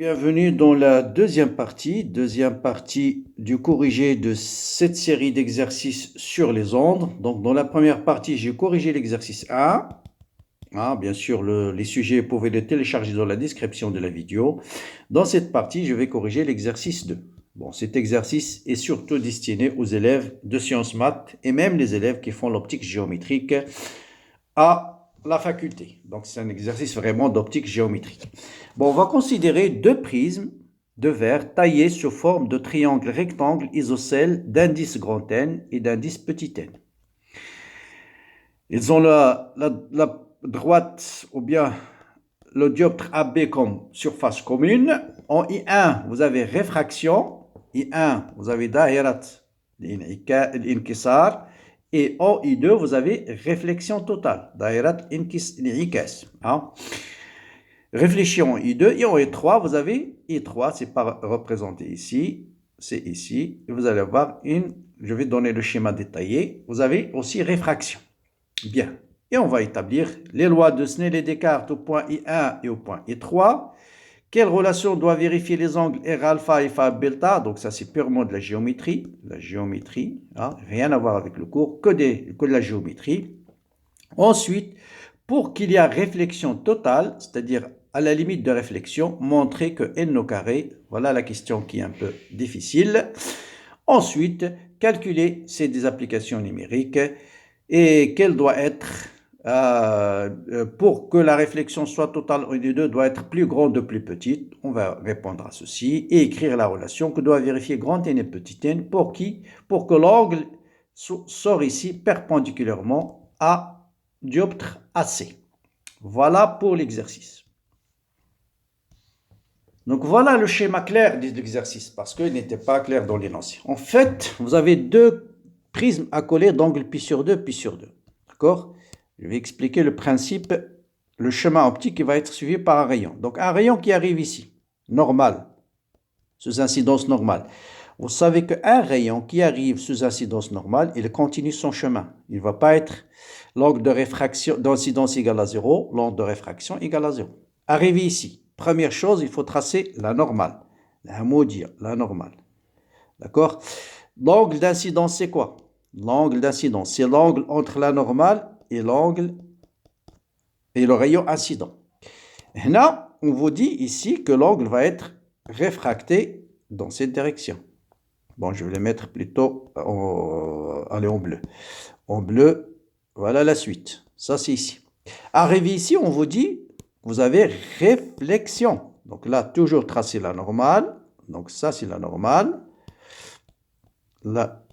Bienvenue dans la deuxième partie du corrigé de cette série d'exercices sur les ondes. Donc dans la première partie, j'ai corrigé l'exercice 1. Bien sûr, les sujets, vous pouvez les télécharger dans la description de la vidéo. Dans cette partie, je vais corriger l'exercice 2. Bon, cet exercice est surtout destiné aux élèves de sciences maths et même les élèves qui font l'optique géométrique à la faculté. Donc, c'est un exercice vraiment d'optique géométrique. Bon, on va considérer deux prismes de verre taillés sous forme de triangle rectangle isocèle d'indice grand N et d'indice petit n. Ils ont la droite ou bien le dioptre AB comme surface commune. En I1, vous avez réfraction. I1, vous avez dahirat l'inkisar. Et en I2, vous avez réflexion totale. Dahirat l'inkikas. Réfléchissons en I2 et en I3, vous avez I3, c'est pas représenté ici, c'est ici. Et vous allez avoir je vais donner le schéma détaillé. Vous avez aussi réfraction. Bien. Et on va établir les lois de Snell et Descartes au point I1 et au point I3. Quelle relation doit vérifier les angles R alpha et phi delta? Donc ça c'est purement de la géométrie. La géométrie, rien à voir avec le cours, que de la géométrie. Ensuite, pour qu'il y ait réflexion totale, c'est-à-dire à la limite de réflexion, montrer que n au carré, voilà la question qui est un peu difficile. Ensuite, calculer ces applications numériques et quelle doit être, pour que la réflexion soit totale en I2, doit être plus grande ou plus petite. On va répondre à ceci et écrire la relation que doit vérifier grand N et petit n pour que l'angle sort ici perpendiculairement à dioptre AC. Voilà pour l'exercice. Donc voilà le schéma clair de l'exercice parce qu'il n'était pas clair dans l'énoncé. En fait, vous avez deux prismes à coller d'angle pi sur 2, pi sur 2. D'accord? Je vais expliquer le principe, le chemin optique qui va être suivi par un rayon. Donc un rayon qui arrive ici, normal, sous incidence normale. Vous savez qu'un rayon qui arrive sous incidence normale, il continue son chemin. Il ne va pas être l'angle de réfraction d'incidence égale à 0, l'angle de réfraction égale à 0. Arrivé ici, première chose, il faut tracer la normale. La normale. D'accord? L'angle d'incidence, c'est quoi? L'angle d'incidence, c'est l'angle entre la normale et l'angle et le rayon incident. Là, on vous dit ici que l'angle va être réfracté dans cette direction. Bon, je vais les mettre plutôt en bleu. En bleu, voilà la suite. Ça, c'est ici. Arrivé ici, on vous dit, vous avez réflexion. Donc là, toujours tracer la normale. Donc ça, c'est la normale. La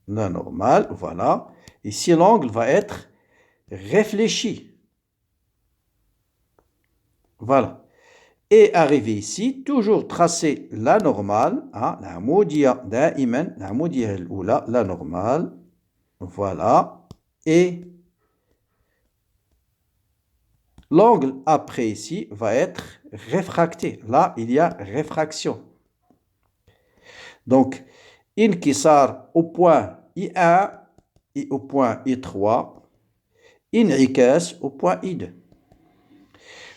normale, voilà. Ici, l'angle va être réfléchi. Voilà. Et arrivé ici, toujours tracer la normale, la moudia da'iman, la moudia al-oula, la normale, voilà, et l'angle après ici va être réfracté. Là, il y a réfraction. Donc, inkisar au point I1 et au point I3, in'ikas au point I2.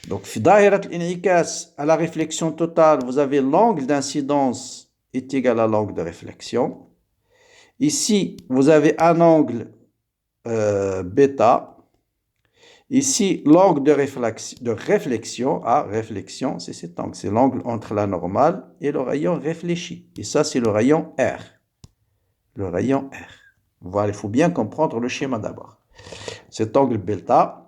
Donc, dahirat l'in'ikas à la réflexion totale, vous avez l'angle d'incidence est égal à l'angle de réflexion. Ici, vous avez un angle bêta. Ici, l'angle de réflexion, réflexion, c'est cet angle. C'est l'angle entre la normale et le rayon réfléchi. Et ça, c'est le rayon R. Le rayon R. Voilà, il faut bien comprendre le schéma d'abord. Cet angle bêta.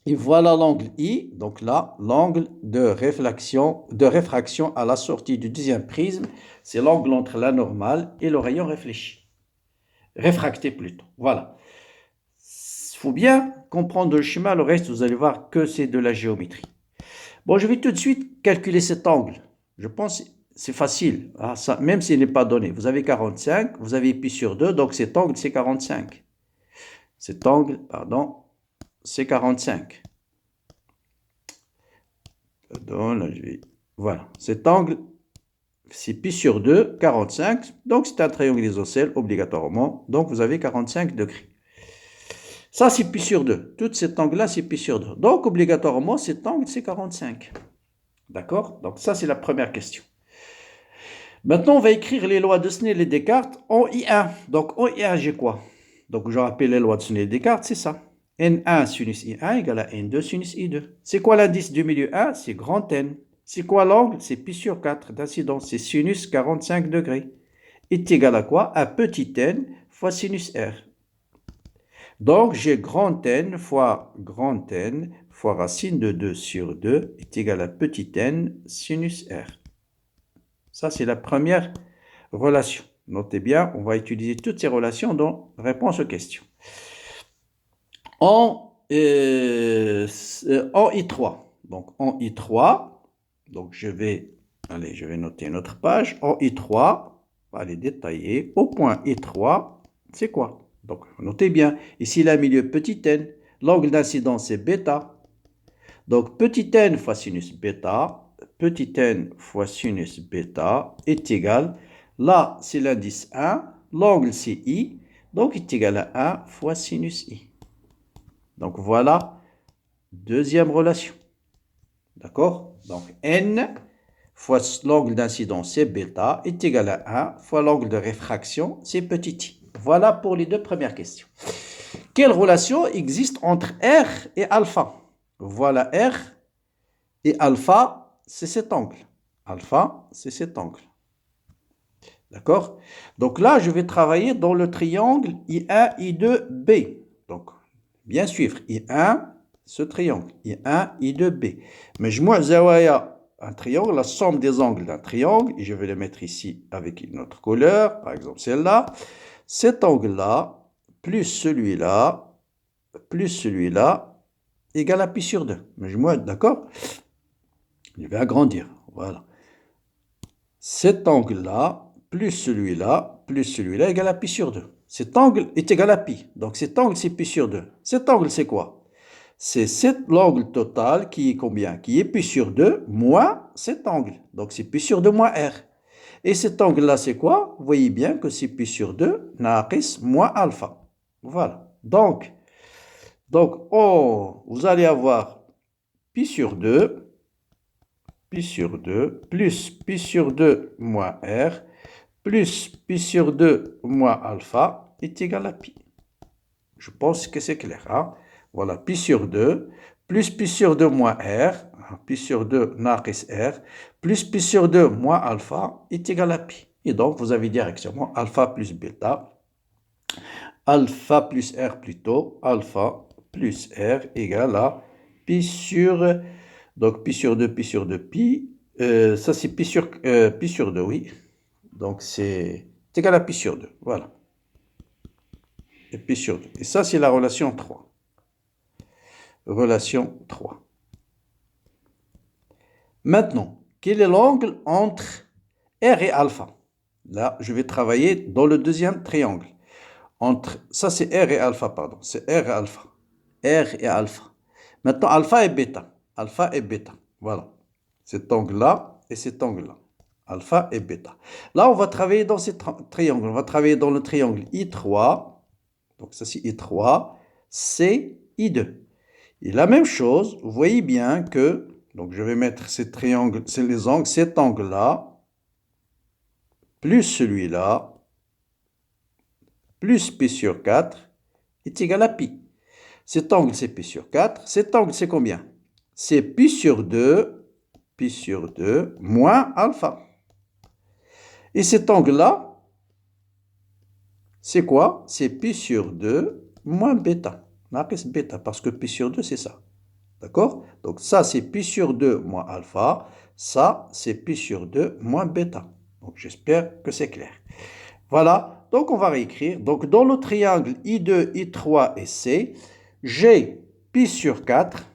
Et voilà l'angle I, donc là, l'angle de réfraction à la sortie du deuxième prisme, c'est l'angle entre la normale et le rayon réfléchi. Réfracté plutôt, voilà. Il faut bien comprendre le schéma, le reste, vous allez voir que c'est de la géométrie. Bon, je vais tout de suite calculer cet angle. Je pense que c'est facile, ça, même s'il n'est pas donné. Vous avez 45, vous avez pi sur 2, donc cet angle, c'est 45. Cet angle, pardon, c'est 45. Pardon, là, voilà, cet angle, c'est pi sur 2, 45. Donc, c'est un triangle isocèle, obligatoirement. Donc, vous avez 45 degrés. Ça, c'est pi sur 2. Tout cet angle-là, c'est pi sur 2. Donc, obligatoirement, cet angle, c'est 45. D'accord? Donc ça, c'est la première question. Maintenant, on va écrire les lois de Snell et Descartes en I1. Donc en I1, j'ai quoi? Donc je rappelle les lois de Snell et Descartes, c'est ça. N1 sinus I1 égale à N2 sinus I2. C'est quoi l'indice du milieu 1? C'est grand N. C'est quoi l'angle? C'est pi sur 4 d'incidence. C'est sinus 45 degrés. Est égal à quoi? À petit n fois sinus R. Donc, j'ai grand N fois racine de 2 sur 2 est égal à petit n sinus R. Ça, c'est la première relation. Notez bien, on va utiliser toutes ces relations dans réponse aux questions. En I3, donc en I3, donc je vais noter une autre page. En I3, on va les détailler. Au point I3, c'est quoi? Donc, notez bien, ici, la milieu petit n, l'angle d'incidence c'est bêta. Donc, petit n fois sinus bêta, petit n fois sinus bêta est égal, là, c'est l'indice 1, l'angle c'est i, donc est égal à 1 fois sinus i. Donc, voilà, deuxième relation. D'accord? Donc, n fois l'angle d'incidence c'est bêta est égal à 1 fois l'angle de réfraction c'est petit i. Voilà pour les deux premières questions. Quelle relation existe entre R et alpha? Voilà R et alpha, c'est cet angle. Alpha, c'est cet angle. D'accord? Donc là, je vais travailler dans le triangle I1, I2, B. Donc, bien suivre, I1, ce triangle, I1, I2, B. Mais je vois zawaya, un triangle, la somme des angles d'un triangle, et je vais le mettre ici avec une autre couleur, par exemple celle-là. Cet angle-là, plus celui-là, égale à pi sur 2. Mais je vois, d'accord? Je vais agrandir, voilà. Cet angle-là, plus celui-là, égale à pi sur 2. Cet angle est égal à pi. Donc cet angle, c'est pi sur 2. Cet angle, c'est quoi? C'est l'angle total qui est combien? Qui est pi sur 2 moins cet angle. Donc c'est pi sur 2 moins R. Et cet angle-là, c'est quoi? Vous voyez bien que c'est pi sur 2, naqis moins alpha. Voilà. Donc vous allez avoir pi sur 2, plus pi sur 2 moins R, plus pi sur 2 moins alpha est égal à pi. Je pense que c'est clair. Hein? Voilà, pi sur 2, plus pi sur 2 moins R, pi sur 2 naqis R, plus pi sur 2 moins alpha est égal à pi. Et donc, vous avez directement alpha plus bêta, alpha plus R plutôt, alpha plus R égale à pi sur, donc pi sur 2, pi, ça c'est pi sur 2, oui. Donc c'est égal à pi sur 2, voilà. Et pi sur 2. Et ça c'est la relation 3. Relation 3. Maintenant, quel est l'angle entre R et alpha? Là, je vais travailler dans le deuxième triangle. Ça c'est R et alpha, pardon. C'est R et alpha. R et alpha. Maintenant, alpha et bêta. Alpha et bêta. Voilà. Cet angle-là et cet angle-là. Alpha et bêta. Là, on va travailler dans ces triangles. On va travailler dans le triangle I3. Donc, ça, c'est I3. C, I2. Et la même chose, vous voyez bien que, donc je vais mettre ces triangles, c'est les angles, cet angle-là, plus celui-là, plus pi sur 4, est égal à pi. Cet angle, c'est pi sur 4. Cet angle, c'est combien? C'est pi sur 2, moins alpha. Et cet angle-là, c'est quoi? C'est pi sur 2 moins bêta. Naqis bêta, parce que pi sur 2, c'est ça. D'accord? Donc ça, c'est pi sur 2 moins alpha. Ça, c'est pi sur 2 moins bêta. Donc j'espère que c'est clair. Voilà, donc on va réécrire. Donc dans le triangle I2, I3 et C, j'ai pi sur 4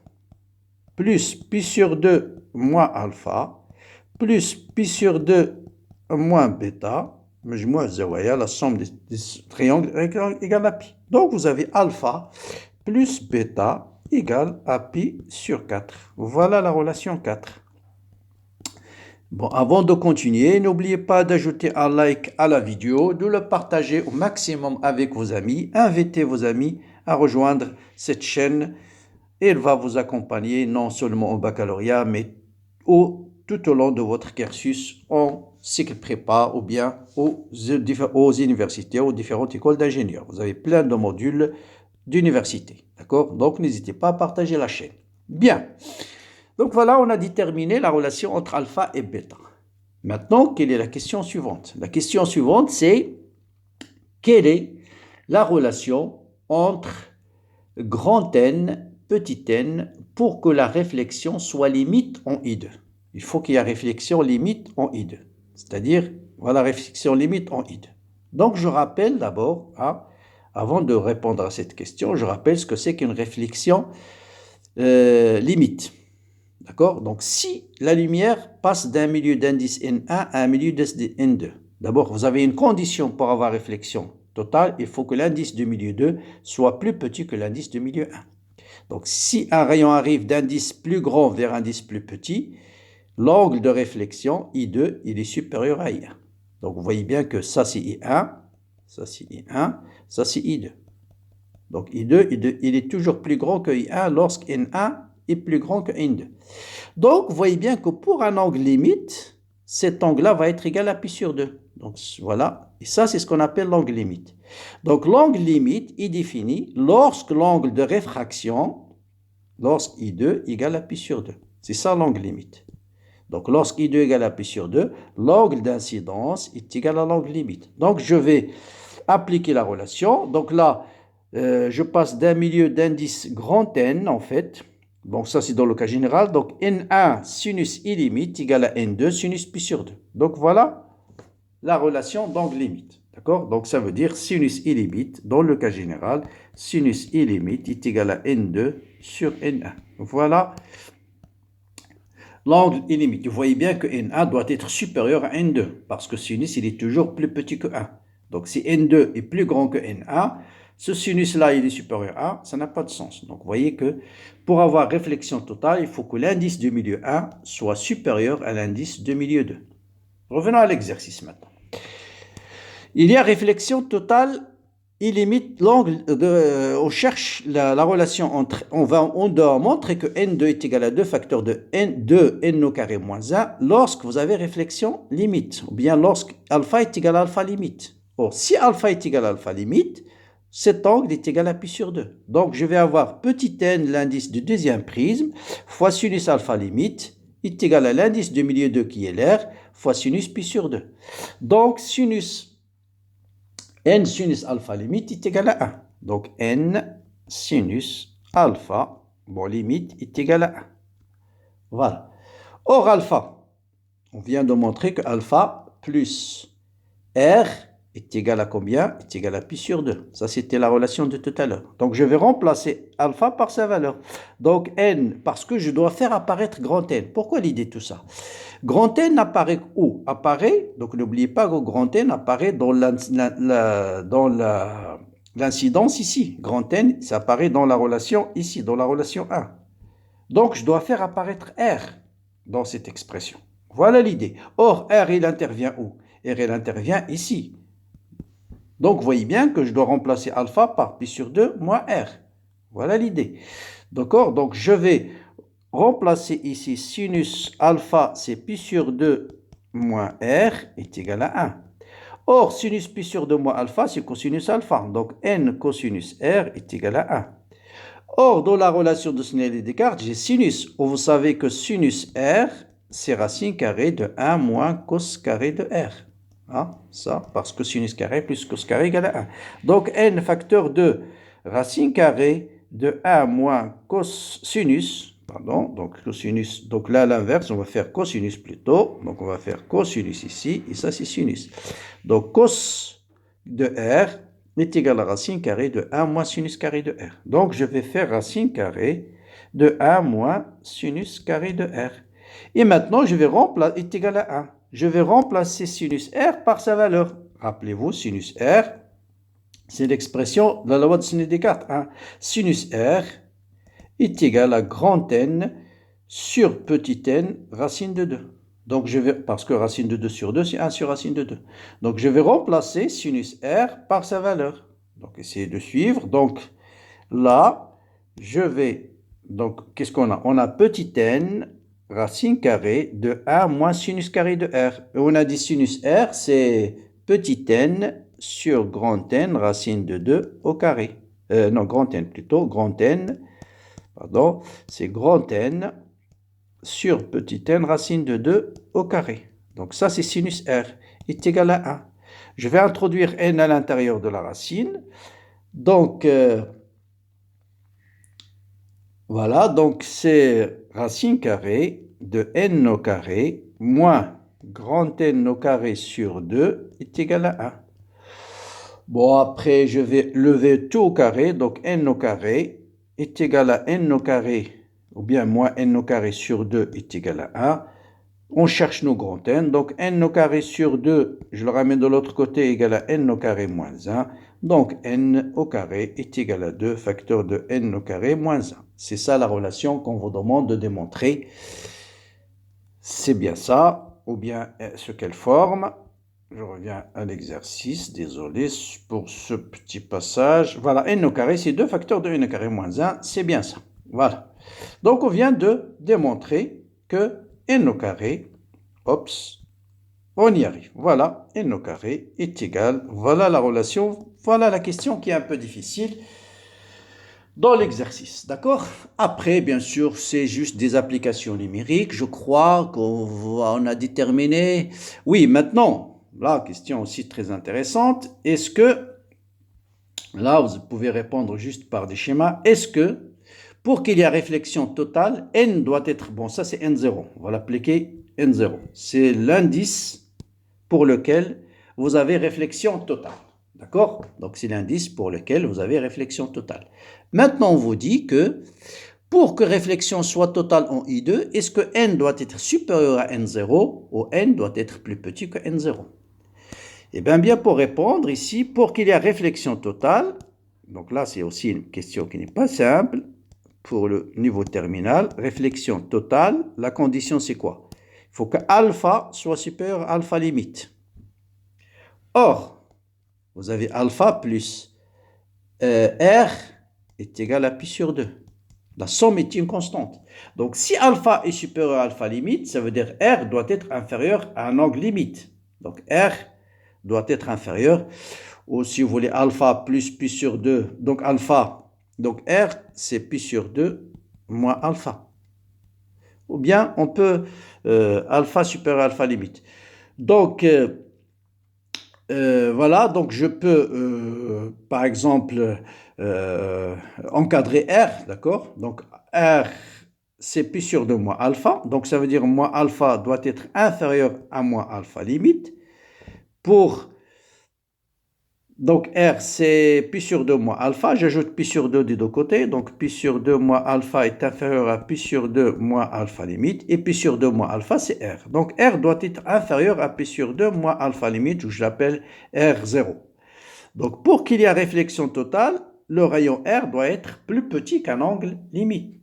plus pi sur 2 moins alpha plus pi sur 2 moins bêta. Mais moi, la somme des triangles égale à pi. Donc vous avez alpha plus bêta égale à pi sur 4. Voilà la relation 4. Bon, avant de continuer, n'oubliez pas d'ajouter un like à la vidéo, de le partager au maximum avec vos amis. Invitez vos amis à rejoindre cette chaîne. Elle va vous accompagner non seulement au baccalauréat, mais tout au long de votre cursus en cycle prépa ou bien aux universités, aux différentes écoles d'ingénieurs. Vous avez plein de modules d'université. D'accord? Donc, n'hésitez pas à partager la chaîne. Bien. Donc, voilà, on a déterminé la relation entre alpha et bêta. Maintenant, quelle est la question suivante? La question suivante, c'est quelle est la relation entre grand N, petit n, pour que la réflexion soit limite en I2. Il faut qu'il y ait réflexion limite en I2. C'est-à-dire, voilà, réflexion limite en I2. Donc, je rappelle d'abord, avant de répondre à cette question, je rappelle ce que c'est qu'une réflexion limite. D'accord? Donc, si la lumière passe d'un milieu d'indice N1 à un milieu d'indice N2, d'abord, vous avez une condition pour avoir réflexion totale, il faut que l'indice de milieu 2 soit plus petit que l'indice de milieu 1. Donc, si un rayon arrive d'indice plus grand vers un indice plus petit, l'angle de réflexion, I2, il est supérieur à I1. Donc, vous voyez bien que ça, c'est I1, ça, c'est I1, ça, c'est I2. Donc, I2, il est toujours plus grand que I1 lorsque N1 est plus grand que N2. Donc, vous voyez bien que pour un angle limite, cet angle-là va être égal à pi sur 2. Donc, voilà. Et ça, c'est ce qu'on appelle l'angle limite. Donc, l'angle limite est défini lorsque l'angle de réfraction, lorsque I2 égale à pi sur 2. C'est ça l'angle limite. Donc, lorsque I2 égale à pi sur 2, l'angle d'incidence est égal à l'angle limite. Donc, je vais appliquer la relation. Donc là, je passe d'un milieu d'indice grand N, en fait. Donc, ça, c'est dans le cas général. Donc, N1 sinus I limite égale à N2 sinus pi sur 2. Donc, voilà la relation d'angle limite. D'accord? Donc, ça veut dire sinus I limite, dans le cas général, sinus I limite est égal à N2 sur N1. Voilà l'angle I limite. Vous voyez bien que N1 doit être supérieur à N2, parce que sinus, il est toujours plus petit que 1. Donc, si N2 est plus grand que N1, ce sinus-là, il est supérieur à 1, ça n'a pas de sens. Donc, vous voyez que pour avoir réflexion totale, il faut que l'indice de milieu 1 soit supérieur à l'indice de milieu 2. Revenons à l'exercice maintenant. Il y a réflexion totale, il limite l'angle, on cherche la relation entre, on doit montrer que N2 est égal à 2 facteurs de N2 N au carré moins 1 lorsque vous avez réflexion limite, ou bien lorsque alpha est égal à alpha limite. Or, si alpha est égal à alpha limite, cet angle est égal à pi sur 2. Donc, je vais avoir petit n, l'indice du deuxième prisme, fois sinus alpha limite, est égal à l'indice du milieu 2 qui est l'air, fois sinus pi sur 2. Donc, n sinus alpha limite est égal à 1. Donc, n sinus alpha, limite, est égal à 1. Voilà. Or, alpha, on vient de montrer que alpha plus r est égal à combien? Est égal à pi sur 2. Ça, c'était la relation de tout à l'heure. Donc, je vais remplacer alpha par sa valeur. Donc, n, parce que je dois faire apparaître grand N. Pourquoi l'idée de tout ça? Grand N apparaît où? Apparaît, donc n'oubliez pas que grand N apparaît dans l'incidence ici. Grand N, ça apparaît dans la relation ici, dans la relation 1. Donc, je dois faire apparaître R dans cette expression. Voilà l'idée. Or, R, il intervient où? R, il intervient ici. Donc, vous voyez bien que je dois remplacer alpha par pi sur 2 moins R. Voilà l'idée. D'accord? Donc, je vais remplacer ici sinus alpha, c'est pi sur 2 moins R est égal à 1. Or, sinus pi sur 2 moins alpha, c'est cosinus alpha. Donc, n cosinus R est égal à 1. Or, dans la relation de Snell et Descartes, j'ai sinus. Vous savez que sinus R, c'est racine carrée de 1 moins cos carré de R. Ça, parce que sinus carré plus cos carré égale à 1. Donc, n facteur de racine carrée de 1 moins cosinus, donc cosinus, donc là à l'inverse, on va faire cosinus plutôt, donc on va faire cosinus ici, et ça c'est sinus. Donc, cos de R est égal à racine carrée de 1 moins sinus carré de R. Donc, je vais faire racine carrée de 1 moins sinus carré de R. Et maintenant, je vais remplacer, est égal à 1. Je vais remplacer sinus R par sa valeur. Rappelez-vous, sinus R, c'est l'expression de la loi de Snell-Descartes. Sinus R est égal à grand N sur petit n racine de 2. Donc, parce que racine de 2 sur 2, c'est 1 sur racine de 2. Donc, je vais remplacer sinus R par sa valeur. Donc, essayez de suivre. Donc, là, donc, qu'est-ce qu'on a? On a petit n racine carrée de 1 moins sinus carré de R. Et on a dit sinus R, c'est petit n sur grand N racine de 2 au carré. Non, grand N plutôt, grand N, pardon, c'est grand N sur petit n racine de 2 au carré. Donc ça, c'est sinus R est égal à 1. Je vais introduire n à l'intérieur de la racine. Donc, voilà, donc c'est racine carrée de n au carré moins grand N au carré sur 2 est égal à 1. Bon, après, je vais lever tout au carré, donc n au carré est égal à n au carré, ou bien moins n au carré sur 2 est égal à 1. On cherche nos grands N, donc n au carré sur 2, je le ramène de l'autre côté, égal à n au carré moins 1. Donc n au carré est égal à 2, facteur de n au carré moins 1. C'est ça la relation qu'on vous demande de démontrer. C'est bien ça, ou bien ce qu'elle forme. Je reviens à l'exercice, désolé pour ce petit passage. Voilà, n au carré, c'est 2 facteurs de n au carré moins 1, c'est bien ça. Voilà. Donc on vient de démontrer que n au carré, on y arrive. Voilà, n au carré est égal, voilà la relation, voilà la question qui est un peu difficile dans l'exercice, d'accord? Après, bien sûr, c'est juste des applications numériques. Je crois qu'on a déterminé. Oui, maintenant, la question aussi très intéressante. Est-ce que, là, vous pouvez répondre juste par des schémas. Est-ce que, pour qu'il y ait réflexion totale, n doit être, bon, ça c'est n0. On va l'appliquer n0. C'est l'indice pour lequel vous avez réflexion totale. D'accord? Donc, c'est l'indice pour lequel vous avez réflexion totale. Maintenant, on vous dit que pour que réflexion soit totale en I2, est-ce que n doit être supérieur à n0 ou n doit être plus petit que n0? Eh bien, pour répondre ici, pour qu'il y ait réflexion totale, donc là, c'est aussi une question qui n'est pas simple, pour le niveau terminal, réflexion totale, la condition c'est quoi? Il faut que alpha soit supérieur à alpha limite. Or, vous avez alpha plus R est égal à pi sur 2. La somme est une constante. Donc, si alpha est supérieur à alpha limite, ça veut dire R doit être inférieur à un angle limite. Donc, R doit être inférieur, ou si vous voulez, alpha plus pi sur 2. Donc, alpha, donc R, c'est pi sur 2 moins alpha. Ou bien, on peut alpha supérieur à alpha limite. Donc, voilà, donc je peux, par exemple, encadrer R, d'accord? Donc, R, c'est pi sur 2 moins alpha. Donc, ça veut dire moins alpha doit être inférieur à moins alpha limite. Donc, R, c'est pi sur 2 moins alpha. J'ajoute pi sur 2 des deux côtés. Donc, pi sur 2 moins alpha est inférieur à pi sur 2 moins alpha limite. Et pi sur 2 moins alpha, c'est R. Donc, R doit être inférieur à pi sur 2 moins alpha limite, ou je l'appelle R0. Donc, pour qu'il y ait réflexion totale, le rayon R doit être plus petit qu'un angle limite.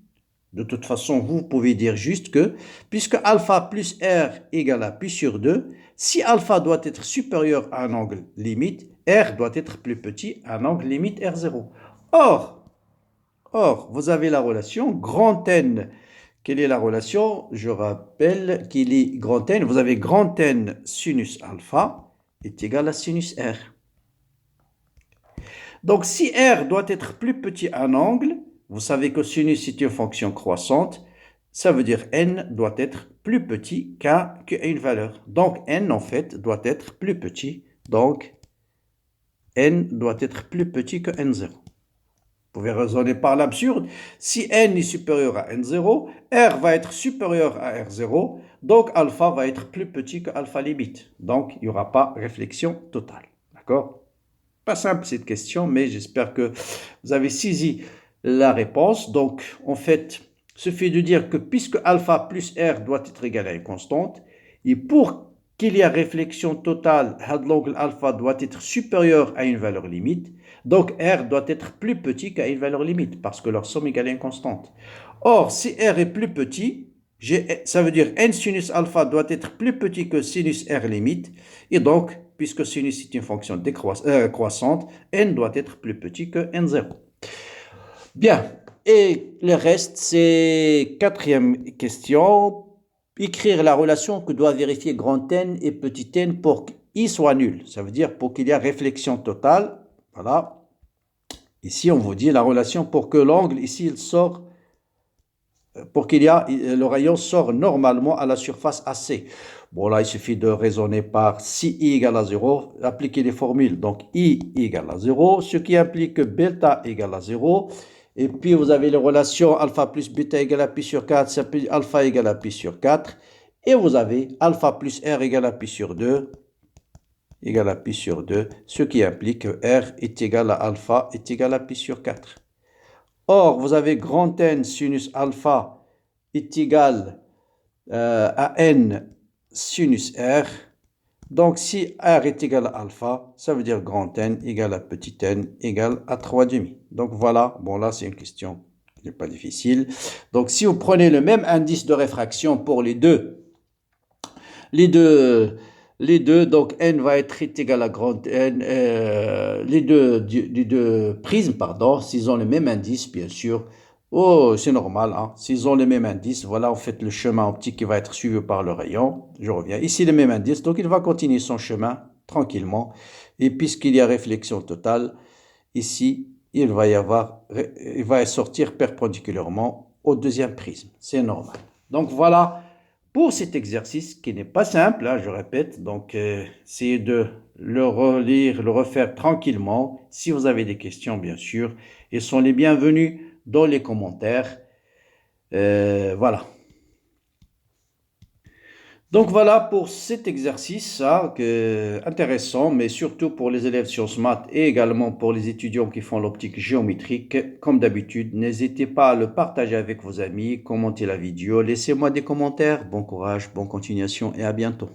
De toute façon, vous pouvez dire juste que, puisque alpha plus R égale à pi sur 2, si alpha doit être supérieur à un angle limite, R doit être plus petit à un angle limite R0. Or, vous avez la relation grand N. Quelle est la relation? Je rappelle qu'il est grand N. Vous avez grand N sinus alpha est égal à sinus R. Donc, si R doit être plus petit à un angle, vous savez que sinus est une fonction croissante, ça veut dire n doit être plus petit qu'à une valeur. Donc, n, en fait, doit être plus petit. Donc, n doit être plus petit que n0. Vous pouvez raisonner par l'absurde. Si n est supérieur à n0, R va être supérieur à R0, donc alpha va être plus petit que alpha limite. Donc, il n'y aura pas réflexion totale. D'accord? Pas simple cette question, mais j'espère que vous avez saisi la réponse. Donc, en fait, il suffit de dire que puisque alpha plus R doit être égal à une constante, et pour qu'il y ait réflexion totale, l'angle alpha doit être supérieur à une valeur limite, donc R doit être plus petit qu'à une valeur limite, parce que leur somme égale à une constante. Or, si R est plus petit, ça veut dire n sinus alpha doit être plus petit que sinus R limite, et donc, puisque sinus est une fonction croissante, n doit être plus petit que n0. Bien, et le reste, c'est quatrième question. écrire la relation que doit vérifier grand N et petit n pour I soit nul. Ça veut dire pour qu'il y ait réflexion totale. Voilà. Ici, on vous dit la relation pour que l'angle, ici, il sort, pour qu'il y a, le rayon sort normalement à la surface AC. Bon, là, il suffit de raisonner par si I égale à 0, appliquer les formules. Donc, I égale à 0, ce qui implique que bêta égale à 0. Et puis, vous avez les relations alpha plus bêta égale à pi sur 4, ça peut alpha égale à pi sur 4. Et vous avez alpha plus R égale à pi sur 2, égale à pi sur 2, ce qui implique que R est égal à alpha est égal à pi sur 4. Or, vous avez grand N sinus alpha est égal à N sinus R. Donc, si R est égal à alpha, ça veut dire grand N égale à petit n égale à 3,5. Donc, voilà. Bon, là, c'est une question qui n'est pas difficile. Donc, si vous prenez le même indice de réfraction pour les deux, donc n va être égal à grand N, les deux prismes, pardon, s'ils ont le même indice, bien sûr. Oh, c'est normal, hein. S'ils ont le même indice, voilà, en fait, le chemin optique qui va être suivi par le rayon. Je reviens. Ici, le même indice, donc il va continuer son chemin tranquillement. Et puisqu'il y a réflexion totale, ici, il va sortir perpendiculairement au deuxième prisme. C'est normal. Donc voilà pour cet exercice qui n'est pas simple, hein, je répète. Donc essayez de le relire, le refaire tranquillement. Si vous avez des questions, bien sûr, ils sont les bienvenus dans les commentaires. Voilà. Donc voilà pour cet exercice, hein, intéressant, mais surtout pour les élèves sciences maths et également pour les étudiants qui font l'optique géométrique. Comme d'habitude, n'hésitez pas à le partager avec vos amis, commentez la vidéo, laissez-moi des commentaires. Bon courage, bonne continuation et à bientôt.